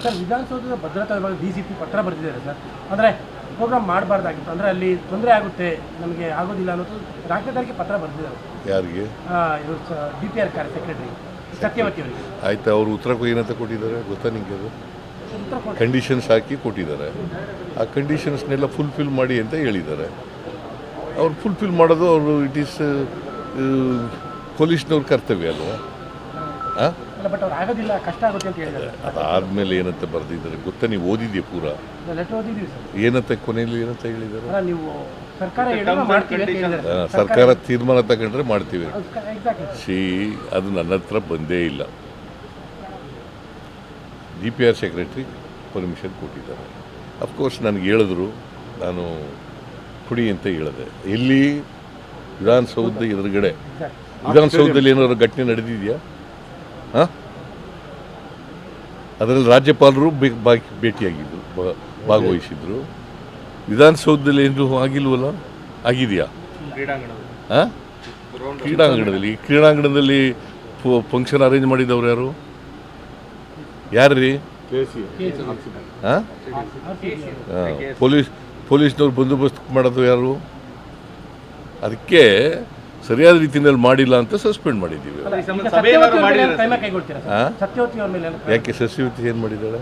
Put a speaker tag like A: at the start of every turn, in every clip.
A: Sir, ವಿಧಾನಸೌಧದ ಭದ್ರತಾ ವಿಭಾಗ DCP ಪತ್ರ ಬರೆದಿದ್ದಾರೆ ಸರ್. ಅಂದರೆ ಪ್ರೋಗ್ರಾಮ್ ಮಾಡಬಾರ್ದಾಗಿತ್ತು, ಅಂದರೆ ಅಲ್ಲಿ ತೊಂದರೆ ಆಗುತ್ತೆ, ನಮಗೆ ಆಗೋದಿಲ್ಲ ಅನ್ನೋದು 4ನೇ ತಾರೀಕಿಗೆ ಪತ್ರ ಬರೆದಿದ್ದಾರೆ.
B: ಯಾರಿಗೆ?
A: ಇವರು DPR ಕಾರ್ಯ ಸೆಕ್ರೆಟರಿ ಸತ್ಯವತಿ ಅವರಿಗೆ.
B: ಆಯ್ತು, ಅವರು ಉತ್ತರ ಏನಂತ ಕೊಟ್ಟಿದ್ದಾರೆ ಗೊತ್ತಾ ನಿಮಗೆ? ಅದು ಕಂಡೀಷನ್ಸ್ ಹಾಕಿ ಕೊಟ್ಟಿದ್ದಾರೆ. ಆ ಕಂಡೀಷನ್ಸ್ನೆಲ್ಲ ಫುಲ್ಫಿಲ್ ಮಾಡಿ ಅಂತ ಹೇಳಿದ್ದಾರೆ. ಅವ್ರು ಫುಲ್ಫಿಲ್ ಮಾಡೋದು ಅವರು ಇಟ್ ಈಸ್ ಪೊಲೀಸ್ನವ್ರ ಕರ್ತವ್ಯ ಅಲ್ವಾ?
A: ಬಟ್ ಅವ್ರು ಆಗೋದಿಲ್ಲ, ಕಷ್ಟ ಆಗುತ್ತೆ ಅಂತ ಹೇಳಿದ್ದಾರೆ.
B: ಅದಾದಮೇಲೆ ಏನಂತ ಬರೆದಿದ್ದಾರೆ ಗೊತ್ತಾ? ನೀವು ಓದಿದ್ಯಾ ಪೂರ?
A: ಲೆಟರ್ ಓದಿದ್ದೀವಿ ಸರ್.
B: ಏನಂತ ಕೊನೆಯಲ್ಲಿ ಏನಂತ ಹೇಳಿದ್ದಾರೆ?
A: ನೀವು ಸರ್ಕಾರ ಮಾಡ್ತೀವಿ ಅಂತ ಹೇಳಿದ್ದಾರೆ.
B: ಸರ್ಕಾರ ತೀರ್ಮಾನ ತಗೊಂಡ್ರೆ ಮಾಡ್ತೀವಿ.
A: ಎಕ್ಸಾಕ್ಟ್ಲಿ.
B: ಅದು ನನ್ನ ಹತ್ರ ಬಂದೇ ಇಲ್ಲ. DPR ಸೆಕ್ರೆಟ್ರಿ ಪರ್ಮಿಷನ್ ಕೊಟ್ಟಿದ್ದಾರೆ. ಅಫ್ಕೋರ್ಸ್ ನನಗೆ ಹೇಳಿದ್ರು, ನಾನು ಕೊಡಿ ಅಂತ ಹೇಳಿದೆ. ಎಲ್ಲಿ? ವಿಧಾನಸೌಧದ ಎದುರುಗಡೆ. ವಿಧಾನಸೌಧದಲ್ಲಿ ಏನಾದ್ರು ಘಟನೆ ನಡೆದಿದೆಯಾ? ಹಾಂ, ಅದರಲ್ಲಿ ರಾಜ್ಯಪಾಲರು ಭೇಟಿಯಾಗಿದ್ದರು, ಭಾಗವಹಿಸಿದ್ರು. ವಿಧಾನಸೌಧದಲ್ಲಿ ಏನು ಆಗಿಲ್ವಲ್ಲ? ಆಗಿದೆಯಾ? ಹಾಂ, ಕ್ರೀಡಾಂಗಣದಲ್ಲಿ ಫಂಕ್ಷನ್ ಅರೇಂಜ್ ಮಾಡಿದವ್ರು ಯಾರು? ಯಾರ್ರೀ? ಹಾಂ, ಪೊಲೀಸ್ನವ್ರು ಬಂದೋಬಸ್ತ್ ಮಾಡೋದು ಯಾರು? ಅದಕ್ಕೆ ಸರಿಯಾದ ರೀತಿಯಲ್ಲಿ ಮಾಡಿಲ್ಲ ಅಂತ ಸಸ್ಪೆಂಡ್ ಮಾಡಿದ್ದೀವಿ. ಯಾಕೆ? ಸತ್ಯವತಿ ಏನು ಮಾಡಿದ್ದಾಳೆ?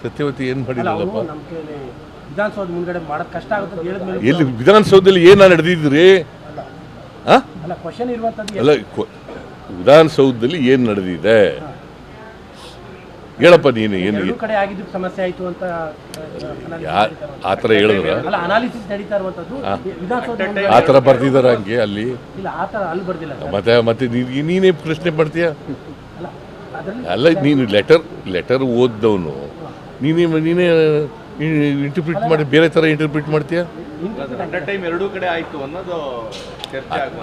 B: ಸತ್ಯವತಿ ಏನು ಮಾಡಿಲ್ಲಪ್ಪ?
A: ವಿಧಾನಸೌಧ ಮುಂದ್ಗಡೆ ಮಾಡೋದು ಕಷ್ಟ ಆಗುತ್ತೆ.
B: ಎಲ್ಲಿ ವಿಧಾನಸೌಧದಲ್ಲಿ ಏನು ನಡೆದಿದ್ರಿ? ಅಲ್ಲ, ವಿಧಾನಸೌಧದಲ್ಲಿ ಏನು ನಡೆದಿದೆ ಹೇಳಪ್ಪ ನೀನು. ಏನು
A: ಕಡೆ ಆಗಿದ್ದು ಸಮಸ್ಯೆ ಆಯಿತು ಅಂತ
B: ಆ ಥರ ಹೇಳಿದ್ರ?
A: ಅನಾಲಿಸಿಸ್ ನಡೀತಾ ಇರುವಂಥದ್ದು
B: ಆ ಥರ ಬರ್ತಿದಾರ ಹಂಗೆ ಅಲ್ಲಿ?
A: ಇಲ್ಲ, ಆ ಥರ ಅಲ್ಲಿ ಬರ್ದಿಲ್ಲ.
B: ಮತ್ತೆ ನೀನೇ ಪ್ರಶ್ನೆ ಮಾಡ್ತೀಯ? ಅಲ್ಲ, ನೀನು ಲೆಟರ್ ಓದ್ದವನು, ನೀನೇ ಇಂಟರ್ಪ್ರಿಟ್ ಮಾಡಿ ಬೇರೆ ಥರ ಇಂಟರ್ಪ್ರಿಟ್ ಮಾಡ್ತೀಯ?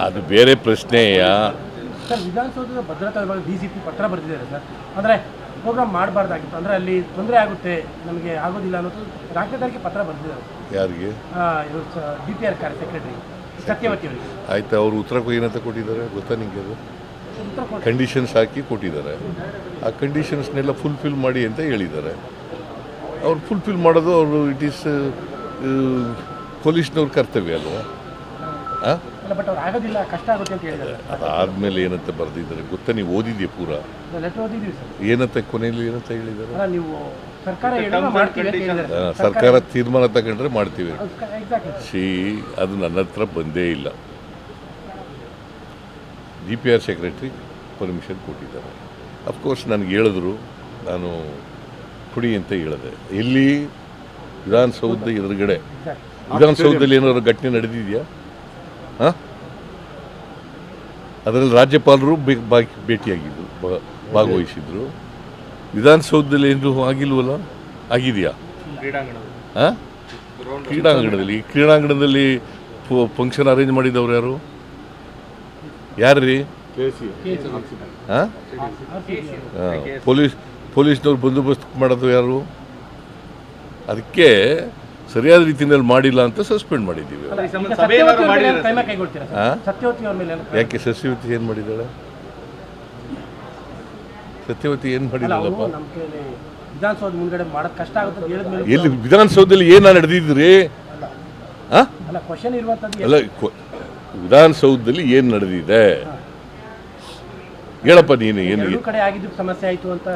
B: ಅದು ಬೇರೆ ಪ್ರಶ್ನೆಯ.
A: ಸರ್, ವಿಧಾನಸೌಧದ ಭದ್ರತಾ ವಿಭಾಗ DCP ಪತ್ರ ಬರೆದಿದ್ದಾರೆ ಸರ್. ಅಂದರೆ ಪ್ರೋಗ್ರಾಮ್ ಮಾಡಬಾರ್ದಾಗಿತ್ತು, ಅಂದರೆ ಅಲ್ಲಿ ತೊಂದರೆ ಆಗುತ್ತೆ, ನಮಗೆ ಆಗೋದಿಲ್ಲ ಅನ್ನೋದು 4ನೇ ತಾರೀಕಿಗೆ ಪತ್ರ ಬರೆದಿದ್ದಾರೆ.
B: ಯಾರಿಗೆ?
A: ಇವರು DPR ಕಾರ್ಯ ಸೆಕ್ರೆಟರಿ ಸತ್ಯವತಿ ಅವರಿಗೆ.
B: ಆಯ್ತು, ಅವರು ಉತ್ತರ ಏನಂತ ಕೊಟ್ಟಿದ್ದಾರೆ ಗೊತ್ತಾ ನಿಮಗೆ? ಅದು ಕಂಡೀಷನ್ಸ್ ಹಾಕಿ ಕೊಟ್ಟಿದ್ದಾರೆ. ಆ ಕಂಡೀಷನ್ಸ್ನೆಲ್ಲ ಫುಲ್ಫಿಲ್ ಮಾಡಿ ಅಂತ ಹೇಳಿದ್ದಾರೆ. ಅವ್ರು ಫುಲ್ಫಿಲ್ ಮಾಡೋದು ಅವರು ಇಟ್ ಈಸ್ ಪೊಲೀಸ್ನವ್ರ ಕರ್ತವ್ಯ ಅಲ್ವಾ?
A: ಬಟ್ ಅವ್ರು ಆಗೋದಿಲ್ಲ, ಕಷ್ಟ ಆಗುತ್ತೆ ಅಂತ ಹೇಳಿದ್ದಾರೆ.
B: ಅದಾದಮೇಲೆ ಏನಂತ ಬರೆದಿದ್ದಾರೆ ಗೊತ್ತಾ? ನೀವು ಓದಿದ್ಯಾ ಪೂರ?
A: ಲೆಟರ್ ಓದಿದ್ದೀವಿ ಸರ್.
B: ಏನಂತ ಕೊನೆಯಲ್ಲಿ ಏನಂತ ಹೇಳಿದ್ದಾರೆ?
A: ನೀವು ಸರ್ಕಾರ ಮಾಡ್ತೀವಿ ಅಂತ ಹೇಳಿದ್ದಾರೆ.
B: ಸರ್ಕಾರ ತೀರ್ಮಾನ ತಗೊಂಡ್ರೆ ಮಾಡ್ತೀವಿ.
A: ಎಕ್ಸಾಕ್ಟ್ಲಿ.
B: ಅದು ನನ್ನ ಹತ್ರ ಬಂದೇ ಇಲ್ಲ. DPR ಸೆಕ್ರೆಟ್ರಿ ಪರ್ಮಿಷನ್ ಕೊಟ್ಟಿದ್ದಾರೆ. ಅಫ್ಕೋರ್ಸ್ ನನಗೆ ಹೇಳಿದ್ರು, ನಾನು ಕೊಡಿ ಅಂತ ಹೇಳಿದೆ. ಎಲ್ಲಿ? ವಿಧಾನಸೌಧದ ಎದುರುಗಡೆ. ವಿಧಾನಸೌಧದಲ್ಲಿ ಏನಾದ್ರು ಘಟನೆ ನಡೆದಿದೆಯಾ? ಹಾಂ, ಅದರಲ್ಲಿ ರಾಜ್ಯಪಾಲರು ಭೇಟಿಯಾಗಿದ್ದರು, ಭಾಗವಹಿಸಿದ್ರು. ವಿಧಾನಸೌಧದಲ್ಲಿ ಏನು ಆಗಿಲ್ವಲ್ಲ? ಆಗಿದೆಯಾ? ಹಾಂ, ಕ್ರೀಡಾಂಗಣದಲ್ಲಿ ಫಂಕ್ಷನ್ ಅರೇಂಜ್ ಮಾಡಿದವ್ರು ಯಾರು? ಯಾರ್ರೀ? ಹಾಂ, ಪೊಲೀಸ್ನವ್ರು ಬಂದೋಬಸ್ತ್ ಮಾಡೋದು ಯಾರು? ಅದಕ್ಕೆ ಸರಿಯಾದ ರೀತಿಯಲ್ಲಿ ಮಾಡಿಲ್ಲ ಅಂತ ಸಸ್ಪೆಂಡ್ ಮಾಡಿದ್ದೀವಿ. ಯಾಕೆ? ಸತ್ಯವತಿ ಏನು ಮಾಡಿದ್ದಾಳೆ? ಸತ್ಯವತಿ ಏನು ಮಾಡಿಲ್ಲಪ್ಪ?
A: ವಿಧಾನಸೌಧ ಮುಂದ್ಗಡೆ ಮಾಡೋದು ಕಷ್ಟ ಆಗುತ್ತೆ.
B: ಎಲ್ಲಿ? ವಿಧಾನಸೌಧದಲ್ಲಿ ಏನು ನಡೆದಿದ್ರಿ? ಅಲ್ಲ, ವಿಧಾನಸೌಧದಲ್ಲಿ ಏನು ನಡೆದಿದೆ ಹೇಳಪ್ಪ ನೀನು. ಏನು
A: ಕಡೆ ಆಗಿದ್ದು ಸಮಸ್ಯೆ ಆಯಿತು ಅಂತ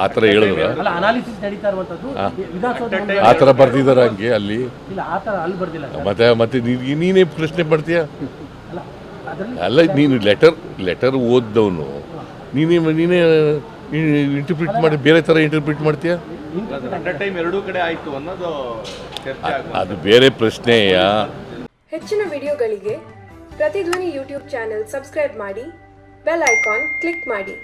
B: ಆ ಥರ ಹೇಳಿದ್ರ?
A: ಅನಾಲಿಸಿಸ್ ನಡೀತಾ ಇರುವಂಥದ್ದು
B: ಆ ಥರ ಬರ್ದಿದಾರ ಹಂಗೆ ಅಲ್ಲಿ?
A: ಇಲ್ಲ, ಆ ಥರ ಅಲ್ಲಿ ಬರ್ದಿಲ್ಲ.
B: ಮತ್ತೆ ನೀನೇ ಪ್ರಶ್ನೆ ಮಾಡ್ತೀಯ? ಅಲ್ಲ, ನೀನು ಲೆಟರ್ ಓದ್ದವನು, ನೀನೇ ಇಂಟರ್ಪ್ರಿಟ್ ಮಾಡಿ ಬೇರೆ ಥರ ಇಂಟರ್ಪ್ರಿಟ್ ಮಾಡ್ತೀಯ? ಅದು ಬೇರೆ ಪ್ರಶ್ನೆಯ.
C: ಹೆಚ್ಚಿನ ವಿಡಿಯೋಗಳಿಗೆ ಪ್ರತಿಧ್ವನಿ ಯೂಟ್ಯೂಬ್ ಚಾನೆಲ್ ಸಬ್ಸ್ಕ್ರೈಬ್ ಮಾಡಿ, ಬೆಲ್ ಐಕಾನ್ ಕ್ಲಿಕ್ ಮಾಡಿ.